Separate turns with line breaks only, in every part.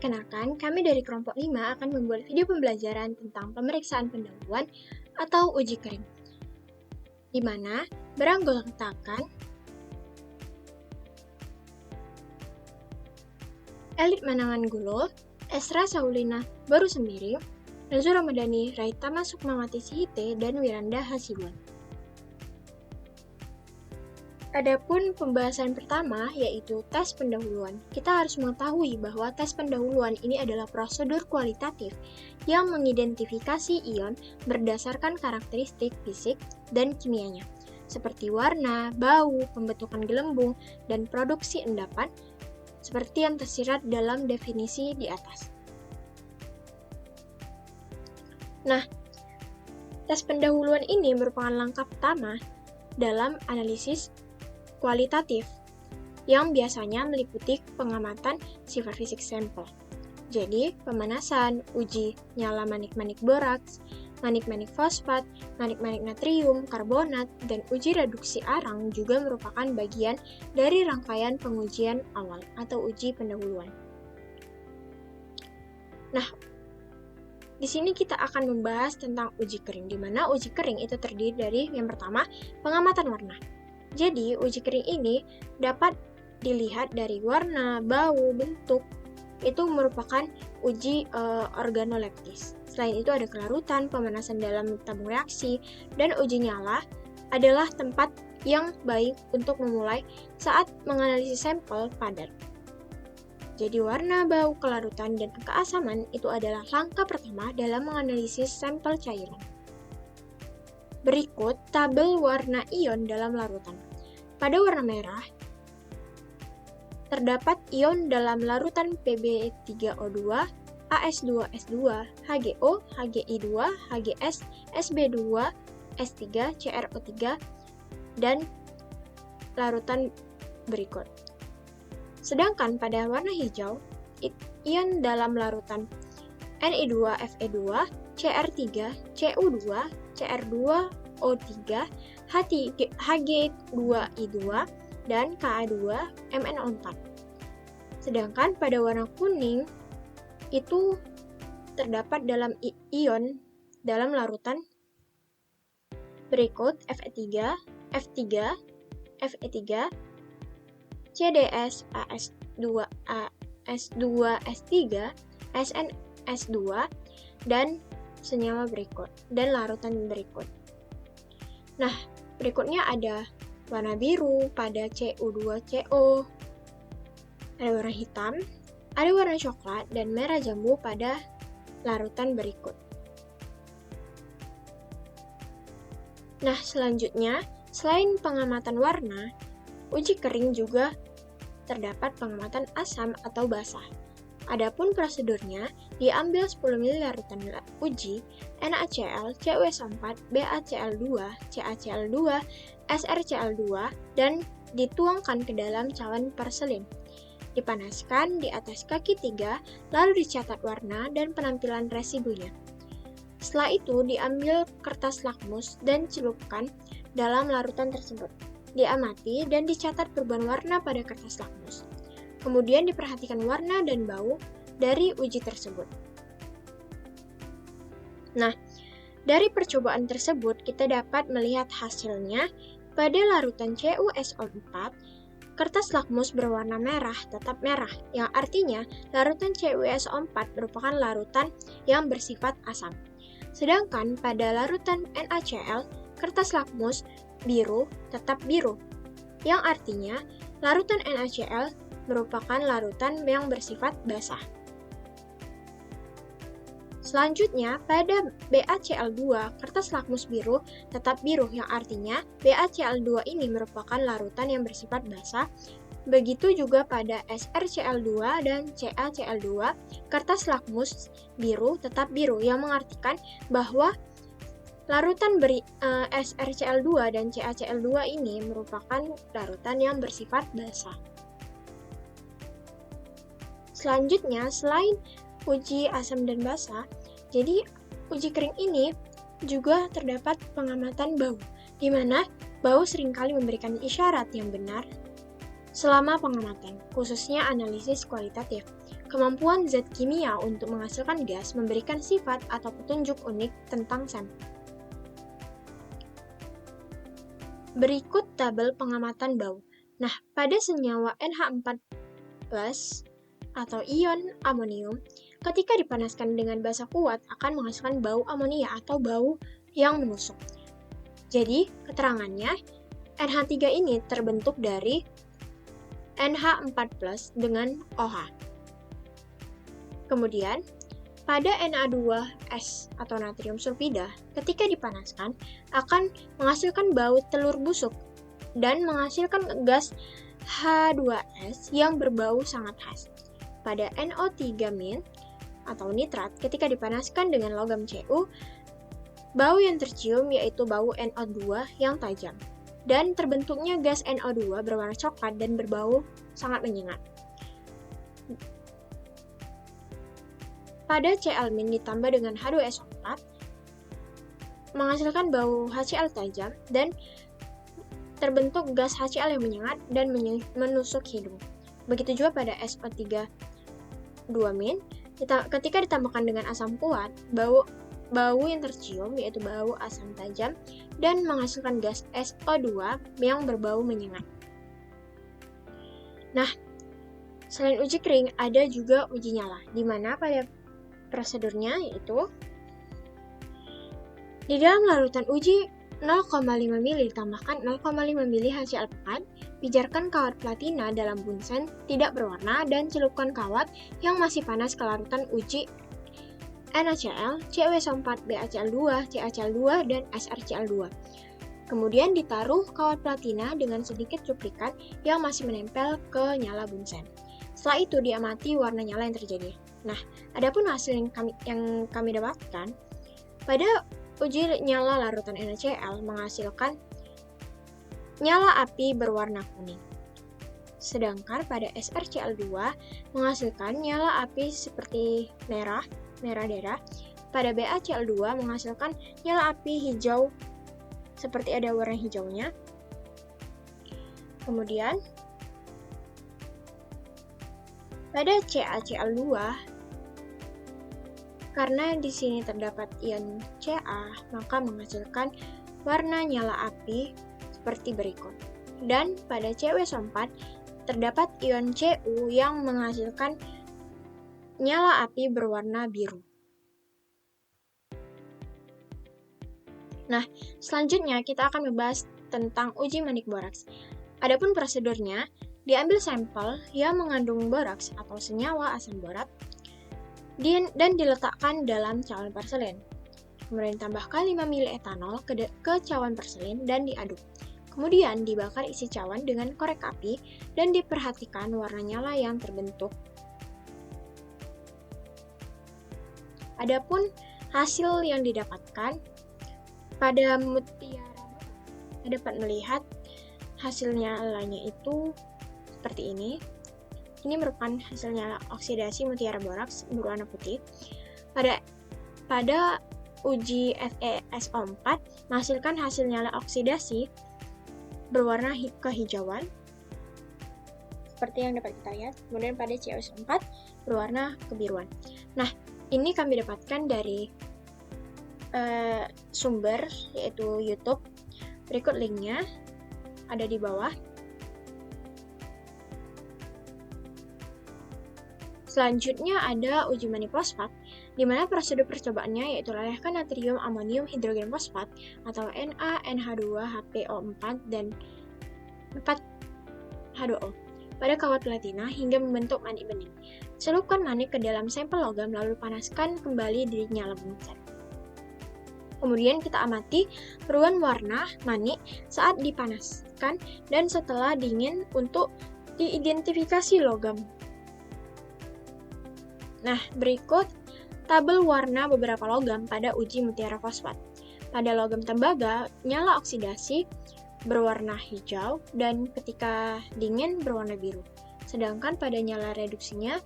Perkenalkan, kami dari kelompok 5 akan membuat video pembelajaran tentang pemeriksaan pendahuluan atau uji kering, di mana beranggotakan Elit Manangan Gulo, Esra Saulina Baru Sendiri, Rezu Ramadhani, Raitama Sukmawati Sihite, dan Wiranda Hasibuan. Adapun pembahasan pertama yaitu tes pendahuluan. Kita harus mengetahui bahwa tes pendahuluan ini adalah prosedur kualitatif yang mengidentifikasi ion berdasarkan karakteristik fisik dan kimianya, seperti warna, bau, pembentukan gelembung, dan produksi endapan, seperti yang tersirat dalam definisi di atas. Nah, tes pendahuluan ini merupakan langkah pertama dalam analisis kualitatif, yang biasanya meliputi pengamatan sifat fisik sampel. Jadi, pemanasan, uji nyala manik-manik boraks, manik-manik fosfat, manik-manik natrium, karbonat, dan uji reduksi arang juga merupakan bagian dari rangkaian pengujian awal atau uji pendahuluan. Nah, di sini kita akan membahas tentang uji kering, di mana uji kering itu terdiri dari yang pertama, pengamatan warna. Jadi, uji kering ini dapat dilihat dari warna, bau, bentuk. Itu merupakan uji organoleptis. Selain itu ada kelarutan, pemanasan dalam tabung reaksi, dan uji nyala adalah tempat yang baik untuk memulai saat menganalisis sampel padat. Jadi warna, bau, kelarutan, dan keasaman itu adalah langkah pertama dalam menganalisis sampel cairan. Berikut tabel warna ion dalam larutan. Pada warna merah, terdapat ion dalam larutan Pb3O2, AS2S2, HgO, Hgi2, Hgs, Sb2, S3, CrO3, dan larutan berikut. Sedangkan pada warna hijau, ion dalam larutan Ni2Fe2, Cr3, Cu2, Cr2O3, Hg2I2, dan Ka2MnO4. Sedangkan pada warna kuning, itu terdapat dalam ion dalam larutan berikut Fe3, F3, Fe3, CDS, AS2, AS2S3, SnS2, dan senyawa berikut, dan larutan berikut. Nah, berikutnya ada warna biru pada Cu2CO, ada warna hitam, ada warna coklat, dan merah jambu pada larutan berikut. Nah, selanjutnya, selain pengamatan warna, uji kering juga terdapat pengamatan asam atau basah. Adapun prosedurnya, diambil 10 ml larutan uji, NaCl, CuSO4, BaCl2, CaCl2, SrCl2, dan dituangkan ke dalam cawan porselin. Dipanaskan di atas kaki 3, lalu dicatat warna dan penampilan residunya. Setelah itu, diambil kertas lakmus dan celupkan dalam larutan tersebut. Diamati dan dicatat perubahan warna pada kertas lakmus. Kemudian diperhatikan warna dan bau dari uji tersebut. Nah, dari percobaan tersebut kita dapat melihat hasilnya pada larutan CuSO4, kertas lakmus berwarna merah tetap merah, yang artinya larutan CuSO4 merupakan larutan yang bersifat asam. Sedangkan pada larutan NaCl, kertas lakmus biru tetap biru, yang artinya larutan NaCl merupakan larutan yang bersifat basah. Selanjutnya, pada BaCl2, kertas lakmus biru tetap biru, yang artinya BaCl2 ini merupakan larutan yang bersifat basah. Begitu juga pada SrCl2 dan CaCl2, kertas lakmus biru tetap biru, yang mengartikan bahwa larutan SrCl2 dan CaCl2 ini merupakan larutan yang bersifat basah. Selanjutnya, selain uji asam dan basah, jadi uji kering ini juga terdapat pengamatan bau, di mana bau seringkali memberikan isyarat yang benar selama pengamatan, khususnya analisis kualitatif. Kemampuan zat kimia untuk menghasilkan gas memberikan sifat atau petunjuk unik tentang sampel. Berikut tabel pengamatan bau. Nah, pada senyawa NH4+ atau ion amonium, ketika dipanaskan dengan basa kuat akan menghasilkan bau amonia atau bau yang menusuk. Jadi, keterangannya, NH3 ini terbentuk dari NH4+ dengan OH. Kemudian, pada Na2S atau natrium sulfida, ketika dipanaskan akan menghasilkan bau telur busuk dan menghasilkan gas H2S yang berbau sangat khas. Pada NO3- atau nitrat, ketika dipanaskan dengan logam Cu, bau yang tercium yaitu bau NO2 yang tajam, dan terbentuknya gas NO2 berwarna coklat dan berbau sangat menyengat. Pada Cl- ditambah dengan H2SO4, menghasilkan bau HCl tajam dan terbentuk gas HCl yang menyengat dan menusuk hidung. Begitu juga pada SO3 2-, ketika ditambahkan dengan asam kuat, bau yang tercium yaitu bau asam tajam dan menghasilkan gas SO2 yang berbau menyengat. Nah, selain uji kering, ada juga uji nyala, di mana pada prosedurnya yaitu di dalam larutan uji 0,5 ml ditambahkan 0,5 ml HCl pekat, pijarkan kawat platina dalam bunsen tidak berwarna dan celupkan kawat yang masih panas ke larutan uji NaCl, CuSO4, BaCl2, CaCl2, dan SrCl2. Kemudian ditaruh kawat platina dengan sedikit cuplikan yang masih menempel ke nyala bunsen. Setelah itu diamati warna nyala yang terjadi. Nah, adapun hasil yang kami dapatkan, pada uji nyala larutan NaCl menghasilkan nyala api berwarna kuning. Sedangkan pada SrCl2 menghasilkan nyala api seperti merah darah. Pada BaCl2 menghasilkan nyala api hijau seperti ada warna hijaunya. Kemudian pada CaCl2, karena di sini terdapat ion Ca, maka menghasilkan warna nyala api seperti berikut. Dan pada CuSO4 terdapat ion Cu yang menghasilkan nyala api berwarna biru. Nah, selanjutnya kita akan membahas tentang uji manik boraks. Adapun prosedurnya, diambil sampel yang mengandung boraks atau senyawa asam borat dan diletakkan dalam cawan porselin. Kemudian ditambahkan 5 ml etanol ke cawan porselin dan diaduk. Kemudian dibakar isi cawan dengan korek api dan diperhatikan warna nyala yang terbentuk. Adapun hasil yang didapatkan pada mutiara dapat melihat hasil nyalanya itu seperti ini. Ini merupakan hasilnya oksidasi mutiara boraks berwarna putih. Pada uji FeSO4 menghasilkan hasil nyala oksidasi berwarna kehijauan seperti yang dapat kita lihat. Kemudian pada CuSO4 berwarna kebiruan. Nah, ini kami dapatkan dari sumber yaitu YouTube. Berikut linknya ada di bawah. Selanjutnya ada uji manik fosfat, di mana prosedur percobaannya yaitu lelehkan natrium amonium hidrogen fosfat atau NaNH2HPO4 dan 4H2O pada kawat platina hingga membentuk manik bening. Celupkan manik ke dalam sampel logam lalu panaskan kembali di nyala bunsen. Kemudian kita amati perubahan warna manik saat dipanaskan dan setelah dingin untuk diidentifikasi logam. Nah, berikut tabel warna beberapa logam pada uji mutiara fosfat. Pada logam tembaga, nyala oksidasi berwarna hijau dan ketika dingin berwarna biru. Sedangkan pada nyala reduksinya,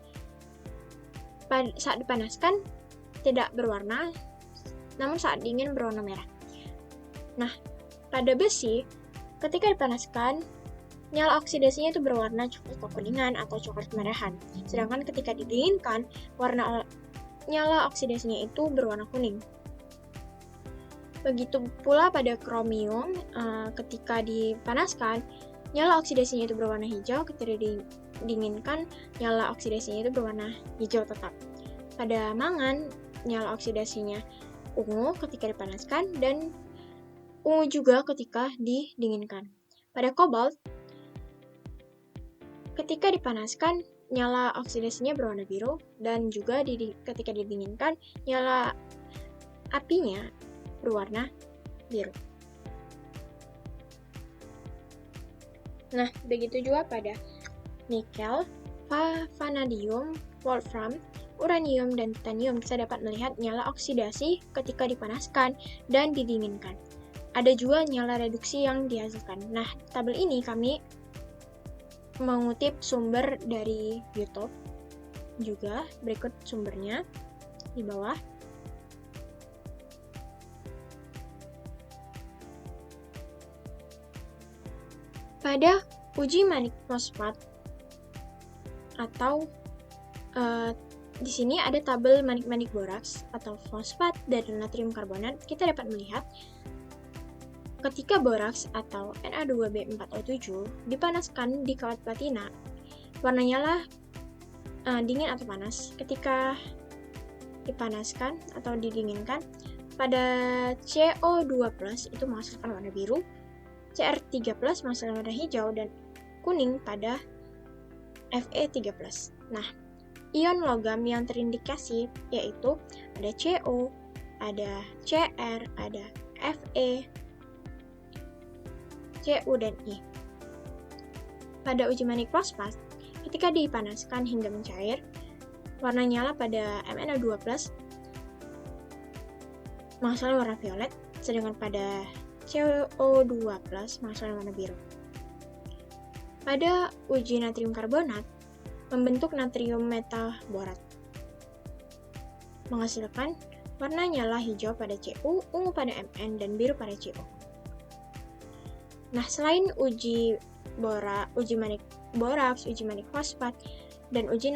saat dipanaskan tidak berwarna, namun saat dingin berwarna merah. Nah, pada besi, ketika dipanaskan nyala oksidasinya itu berwarna coklat kekuningan atau coklat kemerahan. Sedangkan ketika didinginkan, nyala oksidasinya itu berwarna kuning. Begitu pula pada kromium, ketika dipanaskan, nyala oksidasinya itu berwarna hijau, ketika didinginkan, nyala oksidasinya itu berwarna hijau tetap. Pada mangan, nyala oksidasinya ungu ketika dipanaskan, dan ungu juga ketika didinginkan. Pada kobalt, ketika dipanaskan, nyala oksidasinya berwarna biru, dan juga ketika didinginkan, nyala apinya berwarna biru. Nah, begitu juga pada nikel, vanadium, wolfram, uranium, dan titanium. Kita dapat melihat nyala oksidasi ketika dipanaskan dan didinginkan. Ada juga nyala reduksi yang dihasilkan. Nah, tabel ini kami mengutip sumber dari YouTube juga, berikut sumbernya di bawah. Pada uji manik fosfat atau di sini ada tabel manik-manik boraks atau fosfat dan natrium karbonat. Kita dapat melihat ketika boraks atau Na2B4O7 dipanaskan di kawat platina, warnanya lah dingin atau panas. Ketika dipanaskan atau didinginkan, pada CO2+ itu menghasilkan warna biru, Cr3+ menghasilkan warna hijau, dan kuning pada Fe3+. Nah, ion logam yang terindikasi yaitu ada Co, ada Cr, ada Fe, Cu, dan I. Pada uji manik fosfat, ketika dipanaskan hingga mencair, warna nyala pada MnO2+ menghasilkan warna violet, sedangkan pada CO2+ menghasilkan warna biru. Pada uji natrium karbonat, membentuk natrium metaborat, menghasilkan warna nyala hijau pada Cu, ungu pada Mn, dan biru pada Co. Nah, selain uji manik boraks, uji manik fosfat, dan uji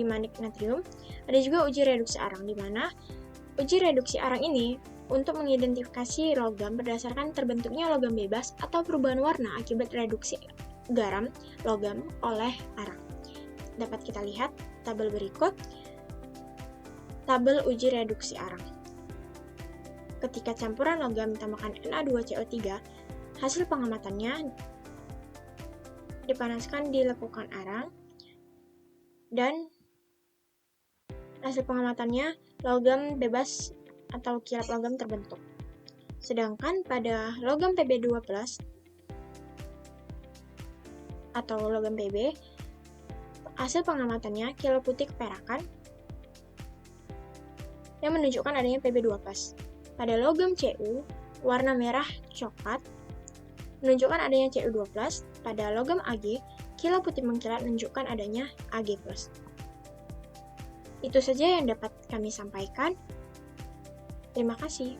manik natrium, ada juga uji reduksi arang, di mana uji reduksi arang ini untuk mengidentifikasi logam berdasarkan terbentuknya logam bebas atau perubahan warna akibat reduksi garam logam oleh arang. Dapat kita lihat tabel berikut, tabel uji reduksi arang. Ketika campuran logam ditambahkan Na2CO3, hasil pengamatannya dipanaskan di lekukan arang, dan hasil pengamatannya logam bebas atau kilap logam terbentuk. Sedangkan pada logam Pb2+ atau logam Pb, hasil pengamatannya kilau putih keperakan yang menunjukkan adanya Pb2+. Pada logam Cu, warna merah coklat menunjukkan adanya Cu2+. Pada logam Ag, kilau putih mengkilat menunjukkan adanya Ag+. Itu saja yang dapat kami sampaikan. Terima kasih.